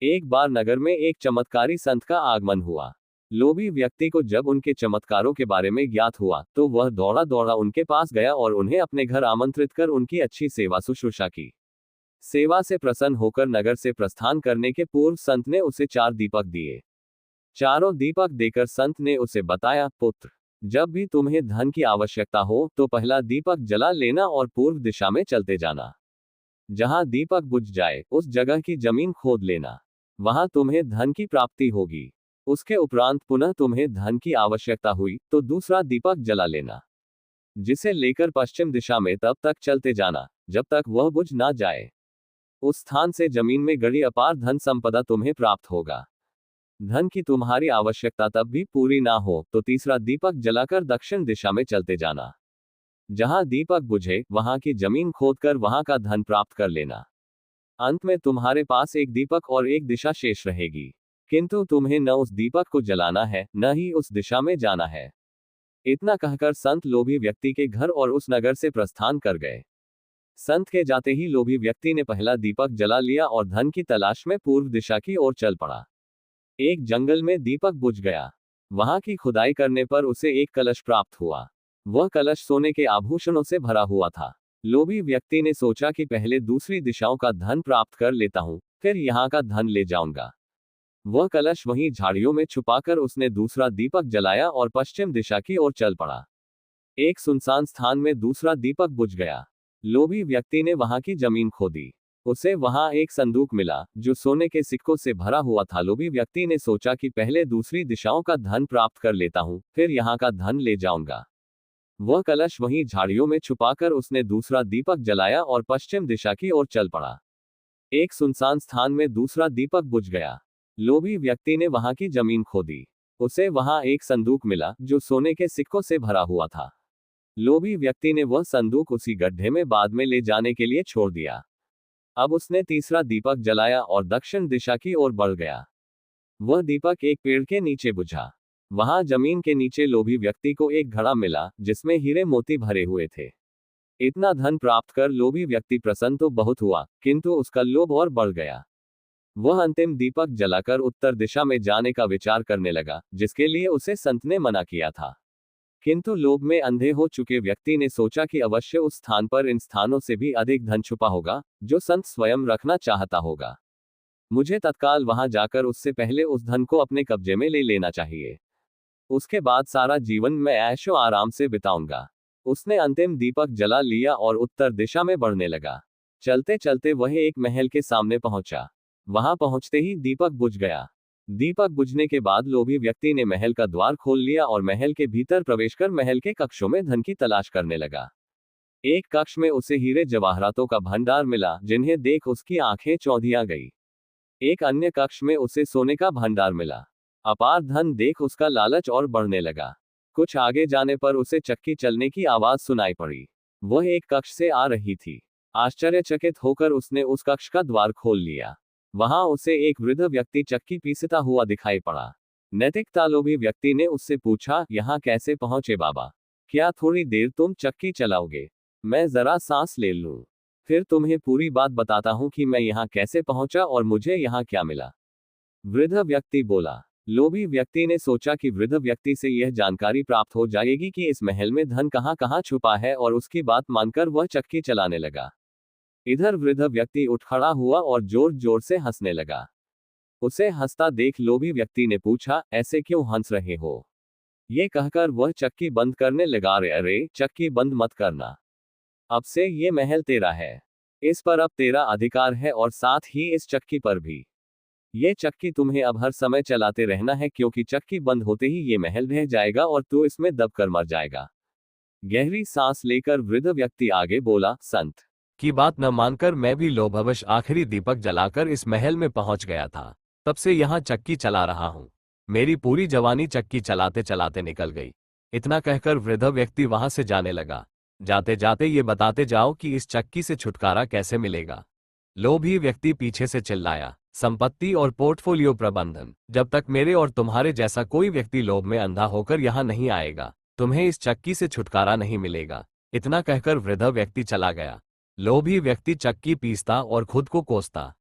एक बार नगर में एक चमत्कारी संत का आगमन हुआ। लोभी व्यक्ति को जब उनके चमत्कारों के बारे में ज्ञात हुआ तो वह दौड़ा दौड़ा उनके पास गया और उन्हें अपने घर आमंत्रित कर उनकी अच्छी सेवा शुश्रूषा की। सेवा से प्रसन्न होकर नगर से प्रस्थान करने के पूर्व संत ने उसे 4 दीपक दिए। चारों दीपक देकर संत ने उसे बताया, पुत्र, जब भी तुम्हें धन की आवश्यकता हो तो पहला दीपक जला लेना और पूर्व दिशा में चलते जाना। जहां दीपक बुझ जाए उस जगह की जमीन खोद लेना, वहां तुम्हें धन की प्राप्ति होगी। उसके उपरांत पुनः तुम्हें धन की आवश्यकता हुई तो दूसरा दीपक जला लेना, जिसे लेकर पश्चिम दिशा में तब तक चलते जाना जब तक वह बुझ ना जाए। उस स्थान से जमीन में गड़ी अपार धन संपदा तुम्हें प्राप्त होगा। धन की तुम्हारी आवश्यकता तब भी पूरी ना हो तो तीसरा दीपक जलाकर दक्षिण दिशा में चलते जाना। जहां दीपक बुझे वहां की जमीन खोदकर वहां का धन प्राप्त कर लेना। अंत में तुम्हारे पास एक दीपक और एक दिशा शेष रहेगी, किंतु तुम्हें न उस दीपक को जलाना है न ही उस दिशा में जाना है। इतना कहकर संत लोभी व्यक्ति के घर और उस नगर से प्रस्थान कर गए। संत के जाते ही लोभी व्यक्ति ने पहला दीपक जला लिया और धन की तलाश में पूर्व दिशा की ओर चल पड़ा। एक जंगल में दीपक बुझ गया। वहां की खुदाई करने पर उसे एक कलश प्राप्त हुआ। वह कलश सोने के आभूषणों से भरा हुआ था। लोभी व्यक्ति ने सोचा कि पहले दूसरी दिशाओं का धन प्राप्त कर लेता हूं, फिर यहाँ का धन ले जाऊंगा। वह कलश वहीं झाड़ियों में छुपाकर उसने दूसरा दीपक जलाया और पश्चिम दिशा की ओर चल पड़ा। एक सुनसान स्थान में दूसरा दीपक बुझ गया। लोभी व्यक्ति ने वहां की जमीन खोदी। उसे वहां एक संदूक मिला जो सोने के सिक्कों से भरा हुआ था। लोभी व्यक्ति ने सोचा कि पहले दूसरी दिशाओं का धन प्राप्त कर लेता हूं, फिर यहाँ का धन ले जाऊंगा। वह कलश वहीं झाड़ियों में छुपाकर उसने दूसरा दीपक जलाया और पश्चिम दिशा की ओर चल पड़ा। एक सुनसान स्थान में दूसरा दीपक बुझ गया। लोभी व्यक्ति ने वहां की जमीन खोदी। उसे वहां एक संदूक मिला जो सोने के सिक्कों से भरा हुआ था। लोभी व्यक्ति ने वह संदूक उसी गड्ढे में बाद में ले जाने के लिए छोड़ दिया। अब उसने तीसरा दीपक जलाया और दक्षिण दिशा की ओर बढ़ गया। वह दीपक एक पेड़ के नीचे बुझा। वहां जमीन के नीचे लोभी व्यक्ति को एक घड़ा मिला जिसमें हीरे मोती भरे हुए थे। इतना धन प्राप्त कर लोभी व्यक्ति प्रसन्न तो बहुत हुआ, किंतु उसका लोभ और बढ़ गया। वह अंतिम दीपक जलाकर उत्तर दिशा में जाने का विचार करने लगा, जिसके लिए उसे संत ने मना किया था। किंतु लोभ में अंधे हो चुके व्यक्ति ने सोचा कि अवश्य उस स्थान पर इन स्थानों से भी अधिक धन छुपा होगा जो संत स्वयं रखना चाहता होगा। मुझे तत्काल वहां जाकर उससे पहले उस धन को अपने कब्जे में ले लेना चाहिए। उसके बाद सारा जीवन मैं ऐशो आराम से बिताऊंगा। उसने अंतिम दीपक जला लिया और उत्तर दिशा में बढ़ने लगा। चलते चलते वह एक महल के सामने पहुंचा। वहां पहुंचते ही दीपक बुझ गया। दीपक बुझने के बाद लोभी व्यक्ति ने महल का द्वार खोल लिया और महल के भीतर प्रवेश कर महल के कक्षों में धन की तलाश करने लगा। एक कक्ष में उसे हीरे जवाहरातों का भंडार मिला, जिन्हें देख उसकी आंखें चौंधिया गई। एक अन्य कक्ष में उसे सोने का भंडार मिला। अपार धन देख उसका लालच और बढ़ने लगा। कुछ आगे जाने पर उसे चक्की चलने की आवाज सुनाई पड़ी। वह एक कक्ष से आ रही थी। आश्चर्यचकित होकर उसने उस कक्ष का द्वार खोल लिया। वहां उसे एक वृद्ध व्यक्ति चक्की पीसता हुआ दिखाई पड़ा। नैतिकता लोभी व्यक्ति ने उससे पूछा, यहाँ कैसे पहुंचे बाबा? क्या थोड़ी देर तुम चक्की चलाओगे? मैं जरा सांस ले लूं, फिर तुम्हें पूरी बात बताता हूं कि मैं यहाँ कैसे पहुंचा और मुझे यहाँ क्या मिला। वृद्ध व्यक्ति बोला। लोभी व्यक्ति ने सोचा कि वृद्ध व्यक्ति से यह जानकारी प्राप्त हो जाएगी कि इस महल में धन कहाँ कहाँ छुपा है, और उसकी बात मानकर वह चक्की चलाने लगा। इधर वृद्ध व्यक्ति उठ खड़ा हुआ और जोर जोर से हंसने लगा। उसे हंसता देख लोभी व्यक्ति ने पूछा, ऐसे क्यों हंस रहे हो? ये कहकर वह चक्की बंद करने लगा। अरे चक्की बंद मत करना, अब से ये महल तेरा है। इस पर अब तेरा अधिकार है और साथ ही इस चक्की पर भी। ये चक्की तुम्हें अब हर समय चलाते रहना है, क्योंकि चक्की बंद होते ही ये महल ढह जाएगा और तू इसमें दबकर मर जाएगा। गहरी सांस लेकर वृद्ध व्यक्ति आगे बोला, संत की बात न मानकर मैं भी लोभवश आखिरी दीपक जलाकर इस महल में पहुंच गया था। तब से यहाँ चक्की चला रहा हूं। मेरी पूरी जवानी चक्की चलाते चलाते निकल गई। इतना कहकर वृद्ध व्यक्ति वहां से जाने लगा। जाते जाते ये बताते जाओ कि इस चक्की से छुटकारा कैसे मिलेगा। लोभी व्यक्ति पीछे से चिल्लाया, संपत्ति और पोर्टफोलियो प्रबंधन। जब तक मेरे और तुम्हारे जैसा कोई व्यक्ति लोभ में अंधा होकर यहाँ नहीं आएगा, तुम्हें इस चक्की से छुटकारा नहीं मिलेगा। इतना कहकर वृद्ध व्यक्ति चला गया। लोभी व्यक्ति चक्की पीसता और खुद को कोसता।